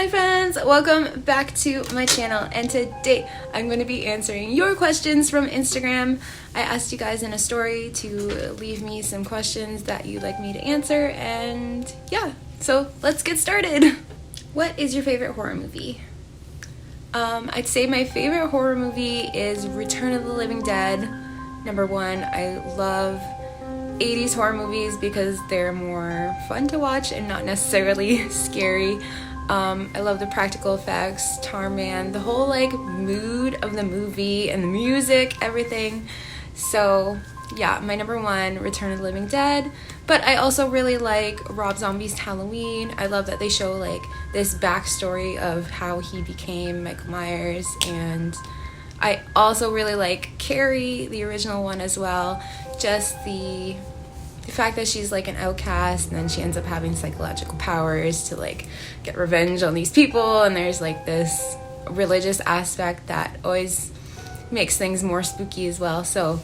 Hi friends, welcome back to my channel, and today I'm going to be answering your questions from Instagram. I asked you guys in a story to leave me some questions that you'd like me to answer, and yeah, so let's get started. What is your favorite horror movie? I'd say my favorite horror movie is Return of the Living Dead. Number one. I love 80s horror movies because they're more fun to watch and not necessarily scary. I love the practical effects, Tarman, the whole like mood of the movie and the music, everything. So yeah, my number one, Return of the Living Dead. But I also really like Rob Zombie's Halloween. I love that they show like this backstory of how he became Michael Myers, and I also really like Carrie, the original one as well. Just the fact that she's like an outcast and then she ends up having psychological powers to like get revenge on these people, and there's like this religious aspect that always makes things more spooky as well. So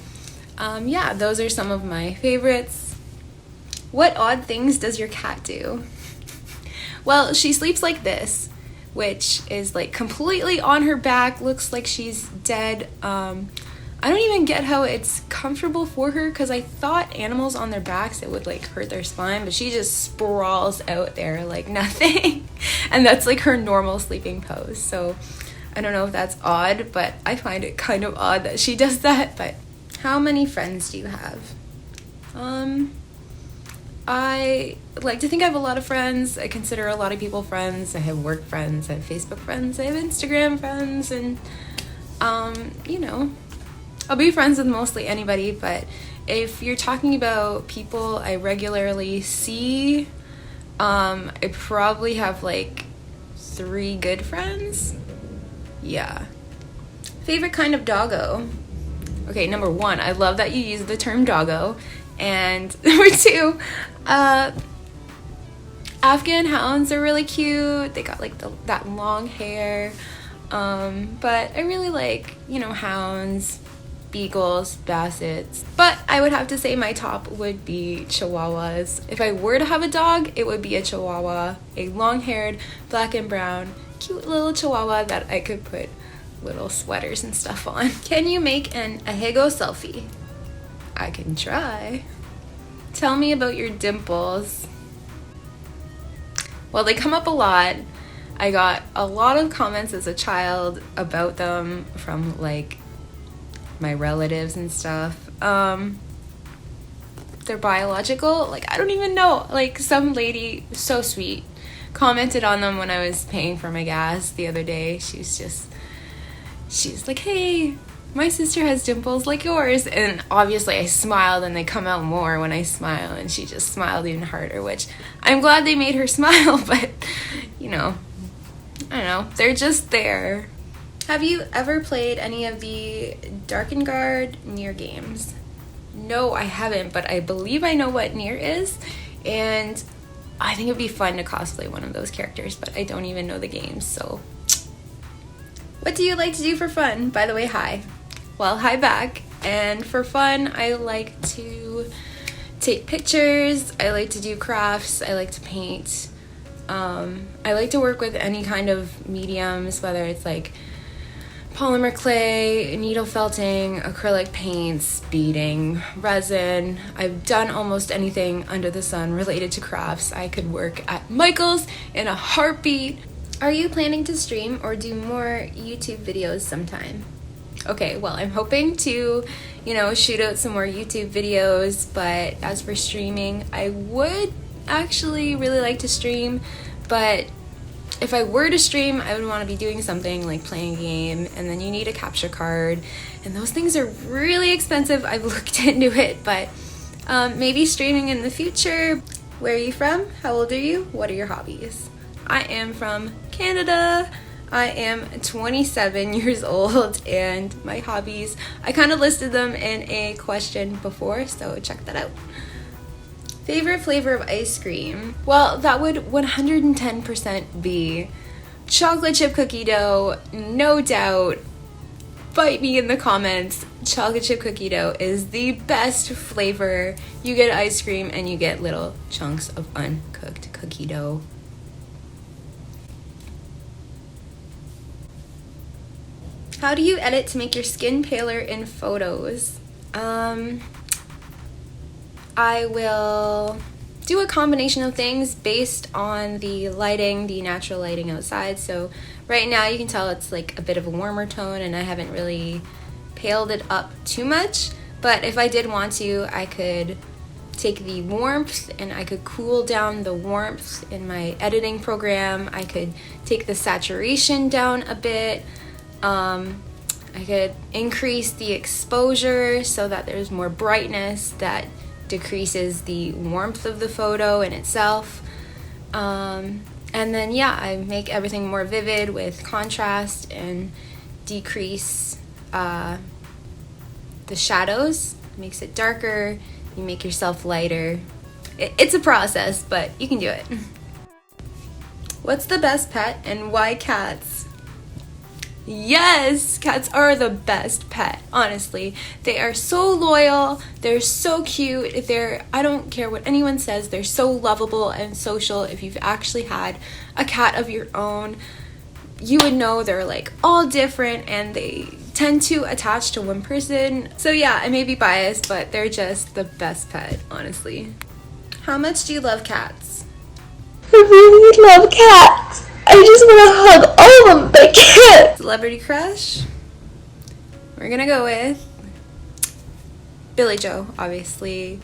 yeah, those are some of my favorites. What odd things does your cat do? Well, she sleeps like this, which is like completely on her back, looks like she's dead. I don't even get how it's comfortable for her, because I thought animals on their backs, it would like hurt their spine, but she just sprawls out there like nothing. And that's like her normal sleeping pose. So I don't know if that's odd, but I find it kind of odd that she does that. But how many friends do you have? I like to think I have a lot of friends. I consider a lot of people friends. I have work friends, I have Facebook friends, I have Instagram friends, and you know, I'll be friends with mostly anybody. But if you're talking about people I regularly see, I probably have like 3 good friends. Yeah. Favorite kind of doggo? Okay, number 1, I love that you use the term doggo. And number 2, Afghan hounds are really cute. They got like that long hair. But I really like, you know, hounds, beagles, bassets. But I would have to say my top would be chihuahuas. If I were to have a dog, it would be a chihuahua, a long-haired, black and brown, cute little chihuahua that I could put little sweaters and stuff on. Can you make an ahego selfie? I can try. Tell me about your dimples. Well, they come up a lot. I got a lot of comments as a child about them from like my relatives and stuff. They're biological. Like, I don't even know. Like, some lady, so sweet, commented on them when I was paying for my gas the other day. She's like, hey, my sister has dimples like yours. And obviously I smiled, and they come out more when I smile, and she just smiled even harder, which I'm glad they made her smile. But you know, I don't know, they're just there. Have you ever played any of the Darkengard Nier games? No, I haven't, but I believe I know what Nier is, and I think it'd be fun to cosplay one of those characters, but I don't even know the games. So what do you like to do for fun? By the way, hi. Well, hi back. And for fun, I like to take pictures, I like to do crafts, I like to paint. I like to work with any kind of mediums, whether it's like polymer clay, needle felting, acrylic paints, beading, resin. I've done almost anything under the sun related to crafts. I could work at Michael's in a heartbeat. Are you planning to stream or do more YouTube videos sometime? Okay, well, I'm hoping to, you know, shoot out some more YouTube videos, but as for streaming, I would actually really like to stream, but if I were to stream, I would want to be doing something like playing a game, and then you need a capture card, and those things are really expensive. I've looked into it, but maybe streaming in the future. Where are you from? How old are you? What are your hobbies? I am from Canada. I am 27 years old, and my hobbies, I kind of listed them in a question before, so check that out. Favorite flavor of ice cream? Well, that would 110% be chocolate chip cookie dough, no doubt. Bite me in the comments. Chocolate chip cookie dough is the best flavor. You get ice cream and you get little chunks of uncooked cookie dough. How do you edit to make your skin paler in photos? I will do a combination of things based on the lighting, the natural lighting outside. So right now you can tell it's like a bit of a warmer tone and I haven't really paled it up too much. But if I did want to, I could take the warmth and I could cool down the warmth in my editing program. I could take the saturation down a bit. I could increase the exposure so that there's more brightness that decreases the warmth of the photo in itself. And then yeah, I make everything more vivid with contrast and decrease the shadows. Makes it darker, you make yourself lighter. It's a process, but you can do it. What's the best pet and why cats? Yes, cats are the best pet, honestly. They are so loyal, they're so cute, I don't care what anyone says, they're so lovable and social. If you've actually had a cat of your own, you would know they're like all different and they tend to attach to one person. So yeah, I may be biased, but they're just the best pet, honestly. How much do you love cats? I really love cats. I just want to hug all of them, but I can't. Celebrity crush? We're gonna go with Billy Joe, obviously,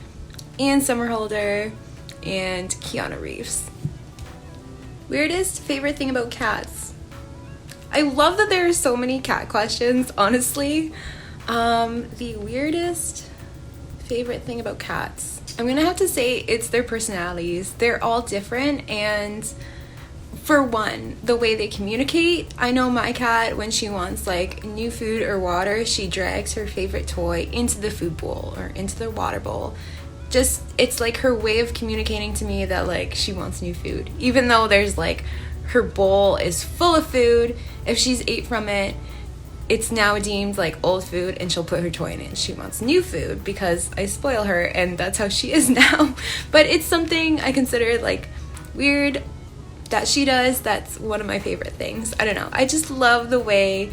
Ian Somerhalder, and Keanu Reeves. Weirdest favorite thing about cats? I love that there are so many cat questions, honestly. The weirdest favorite thing about cats? I'm gonna have to say it's their personalities. They're all different, and for one, the way they communicate. I know my cat, when she wants like new food or water, she drags her favorite toy into the food bowl or into the water bowl. Just, it's like her way of communicating to me that like she wants new food. Even though there's like, her bowl is full of food, if she's ate from it, it's now deemed like old food and she'll put her toy in it. She wants new food because I spoil her and that's how she is now. But it's something I consider like weird that she does. That's one of my favorite things. I don't know. I just love the way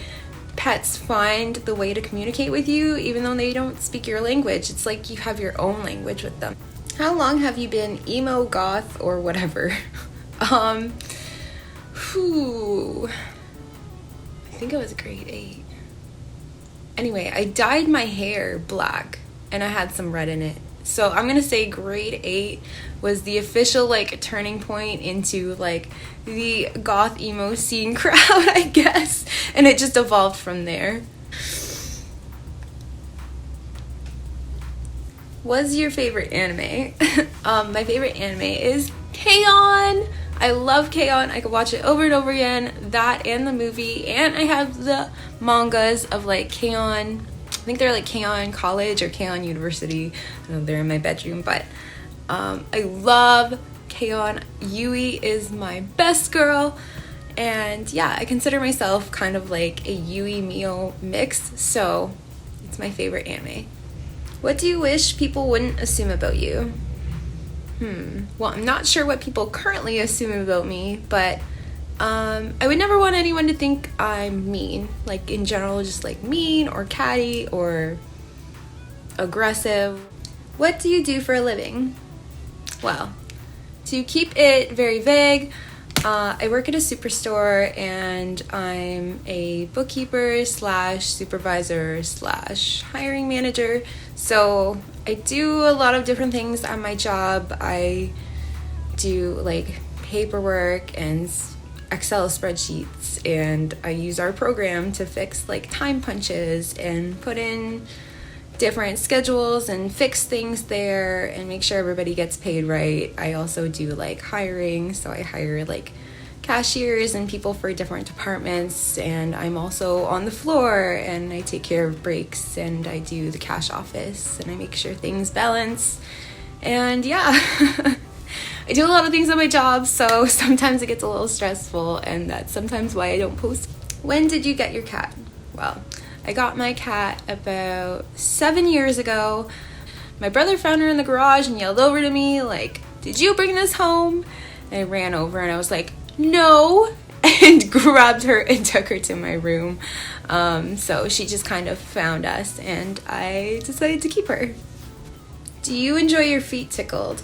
pets find the way to communicate with you even though they don't speak your language. It's like you have your own language with them. How long have you been emo, goth, or whatever? I think it was grade 8. Anyway, I dyed my hair black and I had some red in it. So I'm gonna say grade 8 was the official like turning point into like the goth emo scene crowd, I guess. And it just evolved from there. What's your favorite anime? My favorite anime is K-On! I love K-On! I could watch it over and over again. That and the movie. And I have the mangas of like K-On! I think they're like K-On! College or K-On! University. I don't know, they're in my bedroom. But I love K-On! Yui is my best girl. And yeah, I consider myself kind of like a Yui Mio mix. So it's my favorite anime. What do you wish people wouldn't assume about you? Well, I'm not sure what people currently assume about me, but I would never want anyone to think I'm mean. Like in general, just like mean or catty or aggressive. What do you do for a living? Well, to keep it very vague, I work at a superstore and I'm a bookkeeper / supervisor / hiring manager. So I do a lot of different things on my job. I do like paperwork and Excel spreadsheets, and I use our program to fix like time punches and put in different schedules and fix things there and make sure everybody gets paid right. I also do like hiring, so I hire like cashiers and people for different departments, and I'm also on the floor and I take care of breaks and I do the cash office and I make sure things balance. And yeah, I do a lot of things on my job, so sometimes it gets a little stressful, and that's sometimes why I don't post. When did you get your cat? Well, I got my cat about 7 years ago. My brother found her in the garage and yelled over to me like, "Did you bring this home?" And I ran over and I was like, "No." and grabbed her and took her to my room. So she just kind of found us, and I decided to keep her. Do you enjoy your feet tickled?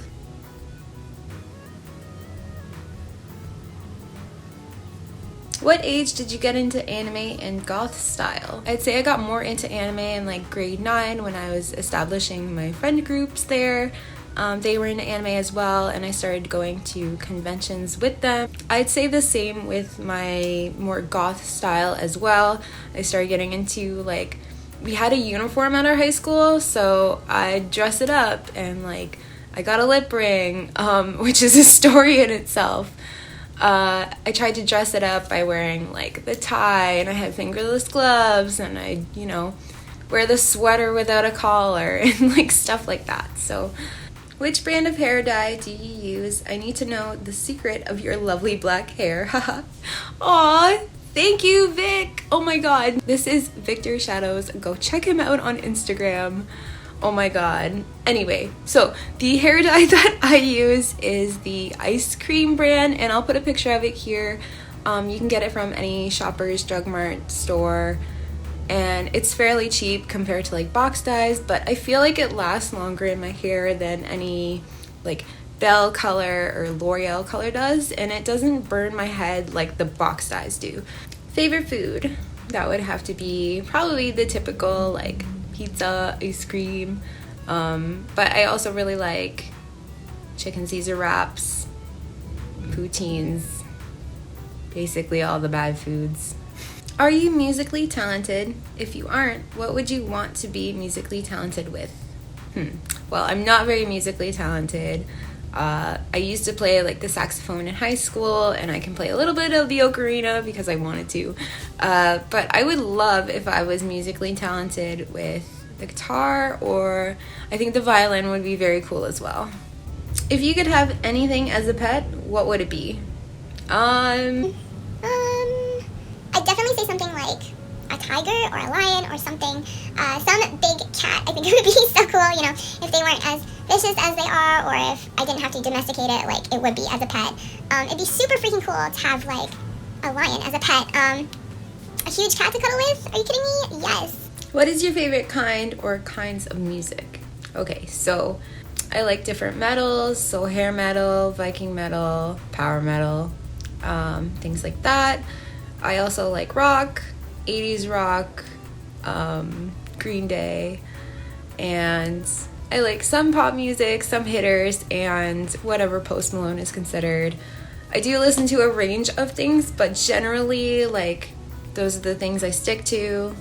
What age did you get into anime and goth style? I'd say I got more into anime in like grade 9 when I was establishing my friend groups there. They were into anime as well, and I started going to conventions with them. I'd say the same with my more goth style as well. I started getting into, like, we had a uniform at our high school, so I'd dress it up, and like I got a lip ring, which is a story in itself. I tried to dress it up by wearing like the tie, and I had fingerless gloves, and I, you know, wear the sweater without a collar and like stuff like that. So which brand of hair dye do you use? I need to know the secret of your lovely black hair. Haha. Aw, thank you, Vic. Oh my god. This is Victor Shadows. Go check him out on Instagram. Oh my god. Anyway, so the hair dye that I use is the ice cream brand, and I'll put a picture of it here. You can get it from any Shoppers Drug Mart store, and it's fairly cheap compared to like box dyes, but I feel like it lasts longer in my hair than any like Belle color or L'Oreal color does, and it doesn't burn my head like the box dyes do. Favorite food? That would have to be probably the typical like pizza, ice cream, but I also really like chicken Caesar wraps, poutines, basically all the bad foods. Are you musically talented? If you aren't, what would you want to be musically talented with? Well, I'm not very musically talented. I used to play like the saxophone in high school, and I can play a little bit of the ocarina because I wanted to. But I would love if I was musically talented with the guitar, or I think the violin would be very cool as well. If you could have anything as a pet, what would it be? I'd definitely say something like a tiger or a lion or something. Some big cat. I think it would be so cool, you know, if they weren't as vicious as they are, or if I didn't have to domesticate it like it would be as a pet. It'd be super freaking cool to have like a lion as a pet. A huge cat to cuddle with? Are you kidding me? Yes. What is your favorite kind or kinds of music? Okay, so I like different metals, so hair metal, Viking metal, power metal, things like that. I also like rock, 80s rock, Green Day, and I like some pop music, some hitters, and whatever Post Malone is considered. I do listen to a range of things, but generally, like, those are the things I stick to.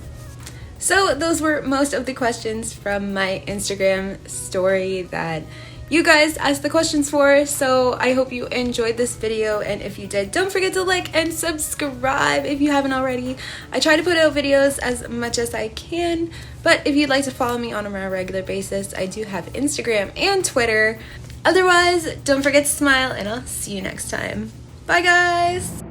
So those were most of the questions from my Instagram story that you guys asked the questions for, so I hope you enjoyed this video, and if you did, don't forget to like and subscribe if you haven't already. I try to put out videos as much as I can, but if you'd like to follow me on a more regular basis, I do have Instagram and Twitter. Otherwise, don't forget to smile, and I'll see you next time. Bye guys!